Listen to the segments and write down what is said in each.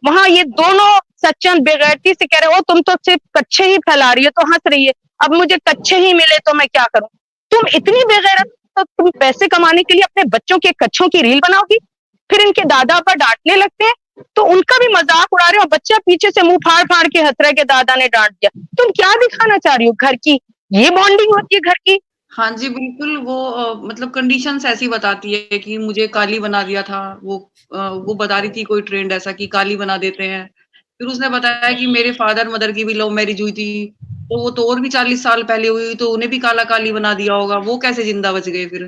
वहां ये दोनों सज्जन बेगैरती से कह रहे हो तुम तो सिर्फ कच्चे ही फैला रही हो, तो हंस रही है, अब मुझे कच्चे ही मिले तो मैं क्या करूं। तुम इतनी बेगैरत, तो तुम पैसे कमाने के लिए अपने बच्चों के कच्छों की रील बनाओगी, फिर इनके दादा पर डांटने लगते हैं, तो उनका भी मजाक उड़ा रहे हो, बच्चा पीछे से मुंह फाड़ फाड़ के हंस रहा है कि दादा ने डांट दिया। तुम क्या दिखाना चाह रही हो घर की, ये बॉन्डिंग होती है घर की। हाँ जी, बिल्कुल वो मतलब कंडीशंस ऐसी बताती है कि मुझे काली बना दिया था। वो बता रही थी कोई ट्रेंड ऐसा कि काली बना देते हैं। फिर उसने बताया कि मेरे फादर मदर की भी लव मैरिज हुई थी, तो वो तो और भी 40 साल पहले हुई, तो उन्हें भी काला-काली बना दिया होगा, वो कैसे ज़िंदा बच गए फिर?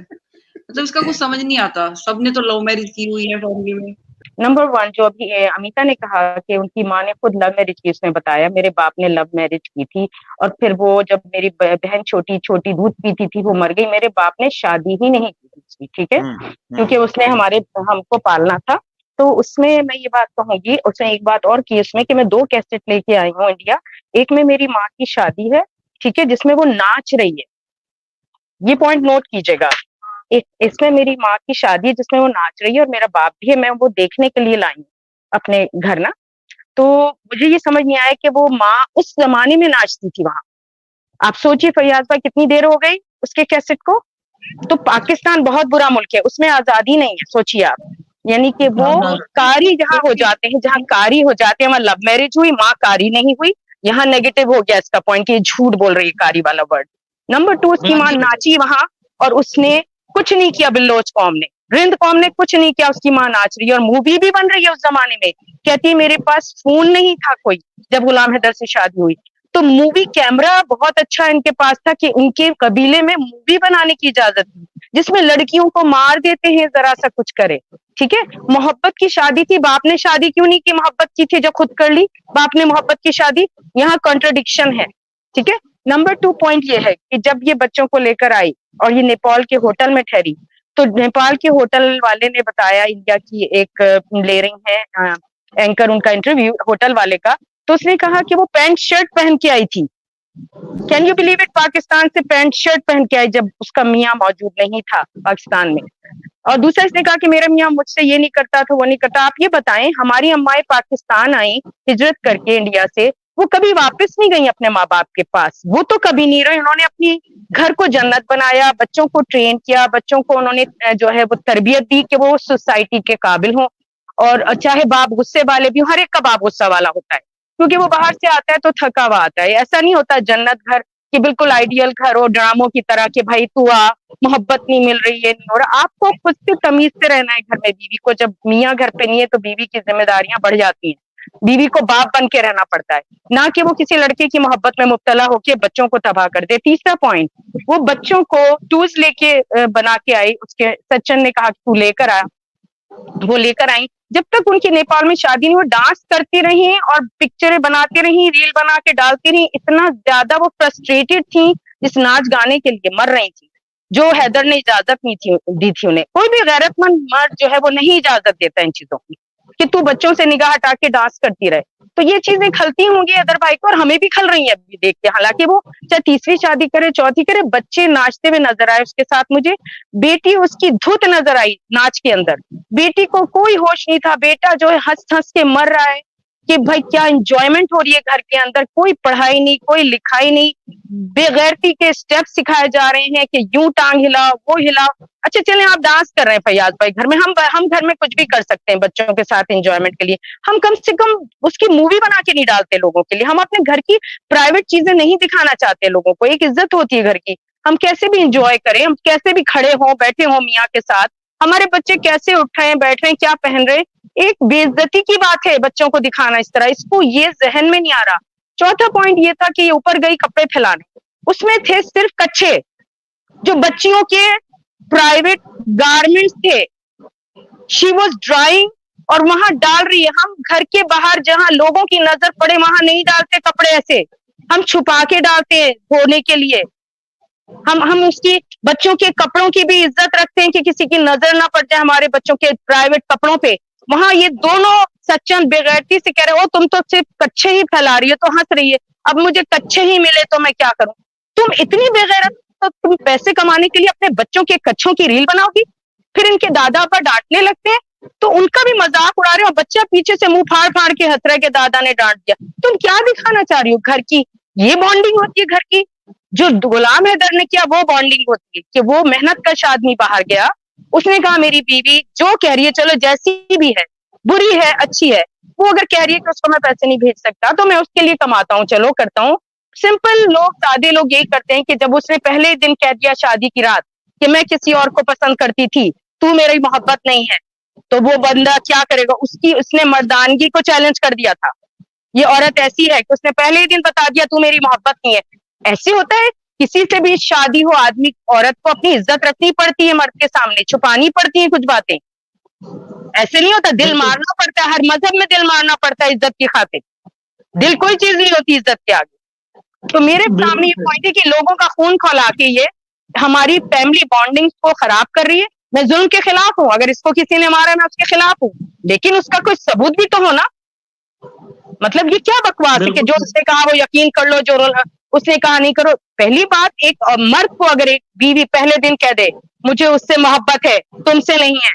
मतलब इसका कुछ समझ नहीं आता, सबने तो लव मैरिज की हुई है फैमिली में। नंबर वन, जो अभी अमिता ने कहा कि उनकी माँ ने खुद लव मैरिज की, उसने बताया मेरे बाप ने लव मैरिज की थी, और फिर वो जब मेरी बहन छोटी छोटी दूध पीती थी वो मर गई, मेरे बाप ने शादी ही नहीं की थी, ठीक है, क्योंकि उसने हमको पालना था। तो उसमें मैं ये बात कहूंगी, उसने एक बात और की इसमें कि मैं 2 कैसेट लेके आई हूँ इंडिया। एक में मेरी माँ की शादी है, ठीक है, जिसमें वो नाच रही है, ये पॉइंट नोट कीजिएगा। इसमें मेरी माँ की शादी है जिसमें वो नाच रही है, और मेरा बाप भी है, मैं वो देखने के लिए लाई हूँ अपने घर ना। तो मुझे ये समझ नहीं आया कि वो माँ उस जमाने में नाचती थी वहां। आप सोचिए फैयाज भाई, कितनी देर हो गई उसके कैसेट को। तो पाकिस्तान बहुत बुरा मुल्क है, उसमें आजादी नहीं है, सोचिए आप। यानी कि वो हाँ, हाँ। कारी जहां हो जाते हैं, जहां कारी हो जाते हैं, वहां लव मैरिज हुई, माँ कारी नहीं हुई। यहाँ नेगेटिव हो गया इसका पॉइंट कि झूठ बोल रही है, कारी वाला वर्ड। नंबर 2, उसकी माँ नाची वहां, और उसने कुछ नहीं किया, बिल्लोच कौम ने, रिंद कौम ने कुछ नहीं किया, उसकी माँ नाच रही है, और मूवी भी बन रही है उस जमाने में। कहती है मेरे पास फोन नहीं था कोई, जब गुलाम हैदर से शादी हुई। तो मूवी कैमरा बहुत अच्छा इनके पास था कि उनके कबीले में मूवी बनाने की इजाजत थी, जिसमें लड़कियों को मार देते हैं जरा सा कुछ करे, ठीक है। मोहब्बत की शादी थी, बाप ने शादी क्यों नहीं की, मोहब्बत की थी जो खुद कर ली, बाप ने मोहब्बत की शादी। यहाँ कॉन्ट्रडिक्शन है, ठीक है। नंबर 2 पॉइंट ये है कि जब ये बच्चों को लेकर आई और ये नेपाल के होटल में ठहरी, तो नेपाल के होटल वाले ने बताया, इंडिया की एक ले रही है एंकर उनका इंटरव्यू होटल वाले का, तो उसने कहा कि वो पैंट शर्ट पहन के आई थी। Can you believe it, Pakistan से पैंट शर्ट पहन के आई जब उसका मियाँ मौजूद नहीं था पाकिस्तान में। और दूसरा इसने कहा कि मेरा मियाँ मुझसे ये नहीं करता था, वो नहीं करता। आप ये बताएं, हमारी अम्माएं पाकिस्तान आई हिजरत करके इंडिया से, वो कभी वापस नहीं गई अपने माँ बाप के पास, वो तो कभी नहीं रही। उन्होंने अपनी घर को जन्नत बनाया, बच्चों को ट्रेन किया, बच्चों को उन्होंने जो है वो तरबियत दी कि वो सोसाइटी के काबिल हों। और चाहे बाप गुस्से वाले भी हो, हर एक का बाप गुस्सा वाला होता है, क्योंकि वो बाहर से आता है तो थका हुआ आता है। ऐसा नहीं होता जन्नत घर कि बिल्कुल आइडियल घर हो ड्रामों की तरह कि भाई तू आ, मोहब्बत नहीं मिल रही है, नहीं हो रहा। आपको खुद से तमीज से रहना है घर में। बीवी को जब मियाँ घर पे नहीं है तो बीवी की जिम्मेदारियां बढ़ जाती हैं, बीवी को बाप बन के रहना पड़ता है, ना कि वो किसी लड़के की मोहब्बत में मुब्तला होके बच्चों को तबाह कर दे। तीसरा पॉइंट, वो बच्चों को टूल्स लेके बना के आई, उसके सचिन ने कहा कि तू लेकर आ, वो लेकर आई। जब तक उनकी नेपाल में शादी नहीं, वो डांस करती रही और पिक्चरें बनाती रही, रील बना के डालती रही। इतना ज्यादा वो फ्रस्ट्रेटेड थी इस नाच गाने के लिए, मर रही थी। जो हैदर ने इजाजत नहीं थी दी थी उन्हें, कोई भी गैरतमंद मर्द जो है वो नहीं इजाजत देता इन चीजों की कि तू बच्चों से निगाह हटा के डांस करती रहे। तो ये चीजें खलती होंगी अदर भाई को, और हमें भी खल रही है अभी देख के। हालांकि वो चाहे तीसरी शादी करे चौथी करे, बच्चे नाचते हुए नजर आए उसके साथ। मुझे बेटी उसकी धुत नजर आई नाच के अंदर, बेटी को कोई होश नहीं था। बेटा जो है हंस हंस के मर रहा है कि भाई क्या इंजॉयमेंट हो रही है घर के अंदर, कोई पढ़ाई नहीं, कोई लिखाई नहीं, बेगैरती के स्टेप सिखाए जा रहे हैं कि यूं टांग हिलाओ, वो हिलाओ। अच्छा चले आप डांस कर रहे हैं फैयाज भाई घर में, हम घर में कुछ भी कर सकते हैं बच्चों के साथ एंजॉयमेंट के लिए। हम कम से कम उसकी मूवी बना के नहीं डालते लोगों के लिए। हम अपने घर की प्राइवेट चीजें नहीं दिखाना चाहते लोगों को, एक इज्जत होती है घर की। हम कैसे भी इंजॉय करें, हम कैसे भी खड़े हों बैठे हों मियाँ के साथ, हमारे बच्चे कैसे उठ रहे हैं बैठ रहे हैं क्या पहन रहे हैं, एक बेइज्जती की बात है बच्चों को दिखाना इस तरह। इसको ये जहन में नहीं आ रहा। चौथा पॉइंट ये था कि ये ऊपर गई कपड़े फैलाने, उसमें थे सिर्फ कच्छे जो बच्चियों के प्राइवेट गारमेंट्स थे, शी वॉज ड्राइंग और वहां डाल रही है। हम घर के बाहर जहां लोगों की नजर पड़े वहां नहीं डालते कपड़े ऐसे, हम छुपा के डालते हैं धोने के लिए। हम उसकी बच्चों के कपड़ों की भी इज्जत रखते हैं कि किसी की नजर ना पड़ जाए हमारे बच्चों के प्राइवेट कपड़ों पे। वहां ये दोनों सच्चन बेगैरती से कह रहे हो तुम तो सिर्फ कच्चे ही फैला रही हो, तो हंस रही है, अब मुझे कच्चे ही मिले तो मैं क्या करूं। तुम इतनी बेगैरत, तो तुम पैसे कमाने के लिए अपने बच्चों के कच्छों की रील बनाओगी, फिर इनके दादा पर डांटने लगते हैं। तो उनका भी मजाक उड़ा रहे हो, बच्चा पीछे से मुंह फाड़ फाड़ के हंस रहा है कि दादा ने डांट दिया। तुम क्या दिखाना चाह रही हो? घर की ये बॉन्डिंग होती है घर की? जो गुलाम हैदर ने किया वो बॉन्डिंग होती है कि वो मेहनत कश आदमी बाहर गया, उसने कहा मेरी बीवी जो कह रही है चलो जैसी भी है, बुरी है अच्छी है, वो अगर कह रही है कि उसको मैं पैसे नहीं भेज सकता तो मैं उसके लिए कमाता हूँ, चलो करता हूँ। सिंपल लोग सादे लोग यही करते हैं कि जब उसने पहले ही दिन कह दिया शादी की रात कि मैं किसी और को पसंद करती थी, तू मेरी मोहब्बत नहीं है, तो वो बंदा क्या करेगा? उसने मर्दानगी को चैलेंज कर दिया था। ये औरत ऐसी है कि उसने पहले ही दिन बता दिया तू मेरी मोहब्बत नहीं है। ऐसे होता है किसी से भी शादी हो आदमी, औरत को अपनी इज्जत रखनी पड़ती है, मर्द के सामने छुपानी पड़ती है कुछ बातें। ऐसे नहीं होता, दिल मारना पड़ता है, हर मजहब में दिल मारना पड़ता है इज्जत की खातिर। दिल कोई चीज नहीं होती इज्जत के आगे। तो मेरे सामने ये पॉइंट है कि लोगों का खून खौला के ये हमारी फैमिली बॉन्डिंग को खराब कर रही है। मैं जुल्म के खिलाफ हूँ, अगर इसको किसी ने मारा मैं उसके खिलाफ हूँ, लेकिन उसका कोई सबूत भी तो हो ना। मतलब ये क्या बकवास है कि जो उसने कहा वो यकीन कर लो, जो उसने कहा नहीं करो। पहली बात, एक मर्द को अगर एक बीवी पहले दिन कह दे मुझे उससे मोहब्बत है तुमसे नहीं है,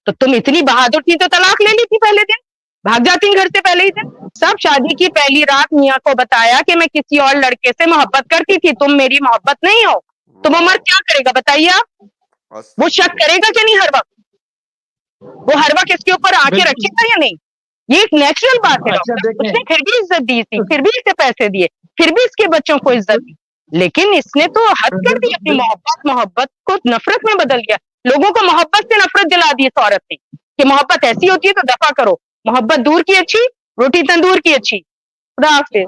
तो तुम इतनी बहादुर थी तो तलाक ले ली थी पहले दिन, भाग जाती घर से पहले ही दिन। सब शादी की पहली रात मियाँ को बताया कि मैं किसी और लड़के से मोहब्बत करती थी, तुम मेरी मोहब्बत नहीं हो। तो वो मर्द क्या करेगा बताइए आप? वो शक करेगा कि नहीं हर वक्त? वो हर वक्त इसके ऊपर आके रखेगा या नहीं? ये एक नेचुरल बात है। उसने फिर भी इज्जत दी थी, फिर भी इसे पैसे दिए, फिर भी इसके बच्चों को इज्जत दी, लेकिन इसने तो हद कर दी, अपनी मोहब्बत को नफरत में बदल दिया। लोगों को मोहब्बत से नफरत दिला दी इस औरत ने कि मोहब्बत ऐसी होती है तो दफा करो, मोहब्बत दूर की अच्छी, रोटी तंदूर की अच्छी। खुदा हाफिज।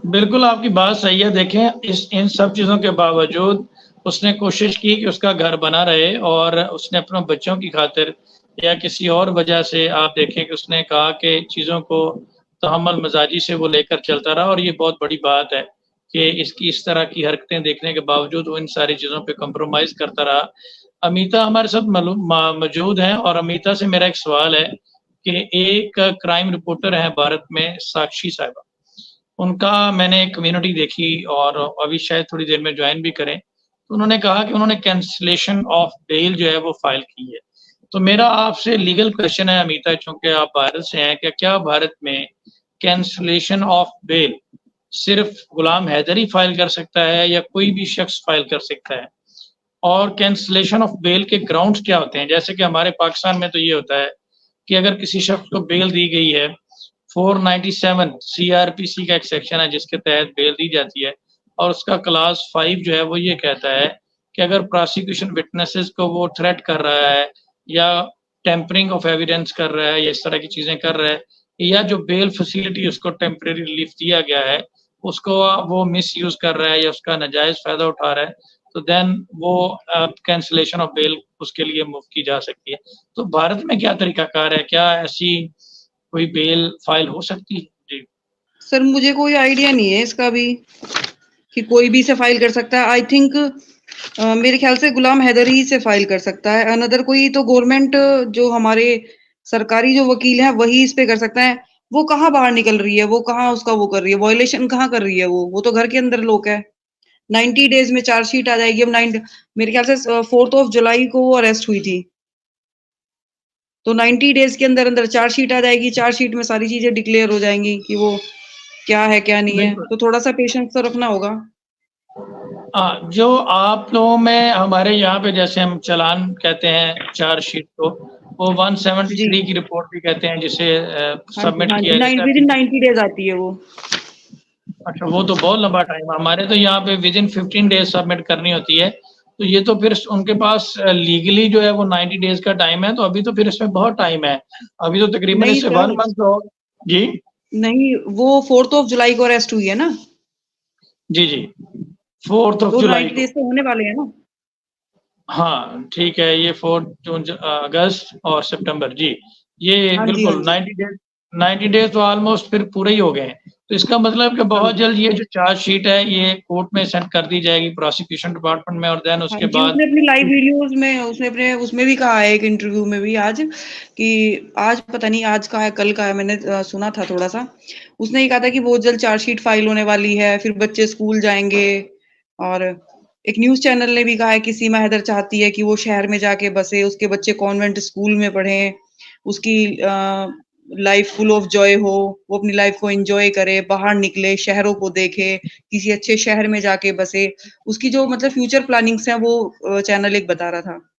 बिल्कुल आपकी बात सही है। देखें इन सब चीजों के बावजूद उसने कोशिश की कि उसका घर बना रहे, और उसने अपने बच्चों की खातिर या किसी और वजह से आप देखें कि उसने कहा कि चीज़ों को तहम्मुल मजाजी से वो लेकर चलता रहा। और ये बहुत बड़ी बात है कि इसकी इस तरह की हरकतें देखने के बावजूद वो इन सारी चीज़ों पे कॉम्प्रोमाइज़ करता रहा। अमीता हमारे साथ मौजूद हैं, और अमीता से मेरा एक सवाल है कि एक क्राइम रिपोर्टर है भारत में, साक्षी साहिबा, उनका मैंने कम्युनिटी देखी और अभी शायद थोड़ी देर में ज्वाइन भी करें, तो उन्होंने कहा कि उन्होंने कैंसलेशन ऑफ बेल जो है वो फाइल की है। तो मेरा आपसे लीगल क्वेश्चन है अमीता, चूंकि आप भारत से हैं, क्या भारत में कैंसलेशन ऑफ बेल सिर्फ गुलाम हैदर ही फाइल कर सकता है या कोई भी शख्स फाइल कर सकता है? और कैंसलेशन ऑफ बेल के ग्राउंड्स क्या होते हैं? जैसे कि हमारे पाकिस्तान में तो ये होता है कि अगर किसी शख्स को बेल दी गई है, 497 सीआरपीसी का एक सेक्शन है जिसके तहत बेल दी जाती है, और उसका क्लास 5 जो है वो ये कहता है कि अगर प्रोसिक्यूशन विटनेसेस को वो थ्रेट कर रहा है या टेम्परिंग ऑफ एविडेंस कर रहा है या इस तरह की चीज़ें कर रहा है, या जो बेल फैसिलिटी उसको टेम्परेरी रिलीफ दिया गया है उसको वो मिस यूज कर रहा है या उसका नाजायज फायदा उठा रहा है, तो देन वो कैंसलेशन ऑफ बेल उसके लिए मूव की जा सकती है। तो भारत में क्या तरीकाकार है? क्या ऐसी कोई बेल फाइल हो सकती है? जी सर मुझे कोई आइडिया नहीं है इसका भी कि कोई भी इसे फाइल कर सकता है। आई थिंक मेरे ख्याल से गुलाम हैदर ही से फाइल कर सकता है, अनदर कोई तो गवर्नमेंट जो हमारे सरकारी जो वकील हैं वही इस पे कर सकता है। वो कहाँ बाहर निकल रही है, वो कहाँ उसका वो कर रही है, वायलेशन कहाँ कर रही है, वो तो घर के अंदर लोग है। 90 डेज में चार्जशीट आ जाएगी। अब मेरे ख्याल से 4 जुलाई को वो अरेस्ट हुई थी, तो 90 डेज के अंदर अंदर चार्जशीट आ जाएगी। चार्जशीट में सारी चीजें डिक्लेयर हो जाएंगी कि वो क्या है क्या नहीं है, तो थोड़ा सा पेशेंस तो रखना होगा। जो आप लोगों में हमारे यहाँ पे जैसे हम चालान कहते हैं चार्जशीट को, वो 173 की रिपोर्ट भी कहते हैं जिसे सबमिट किया जाता है। विदिन 90 डेज आती है वो। अच्छा, वो तो बहुत लंबा टाइम है। हमारे तो यहाँ पे विदिन 15 डेज सबमिट करनी होती है। तो ये तो फिर उनके पास लीगली जो है वो 90 डेज का टाइम है, तो अभी तो फिर इसमें बहुत टाइम है। अभी तो तकरीबन इससे 1 मंथ हो। जी नहीं, वो 4 जुलाई को अरेस्ट हुई है ना। जी जी, 4 जुलाई 90 डेज तो होने वाले हैं ना। हाँ ठीक है, ये 4 अगस्त और सितंबर, जी ये बिल्कुल 90 डेज तो ऑलमोस्ट फिर पूरे ही हो गए हैं। तो इसका मतलब कि बहुत जल्द ये जो चार्जशीट है ये कोर्ट में सेंड कर दी जाएगी प्रोसिक्यूशन डिपार्टमेंट में, और देन उसके बाद उसने अपनी लाइव वीडियोस में उसमें भी कहा है, एक इंटरव्यू में भी आज, कि आज पता नहीं आज का है कल का है, मैंने सुना था थोड़ा सा। उसने ये कहा था कि बहुत जल्द चार्जशीट फाइल होने वाली है, फिर बच्चे स्कूल जाएंगे और एक न्यूज़ चैनल ने भी कहा है कि सीमा हैदर चाहती है कि वो शहर में जाके बसे, उसके बच्चे कॉन्वेंट स्कूल में पढ़ें, उसकी लाइफ फुल ऑफ जॉय हो, वो अपनी लाइफ को एन्जॉय करे, बाहर निकले, शहरों को देखे, किसी अच्छे शहर में जाके बसे। उसकी जो मतलब फ्यूचर प्लानिंग्स हैं वो चैनल एक बता रहा था।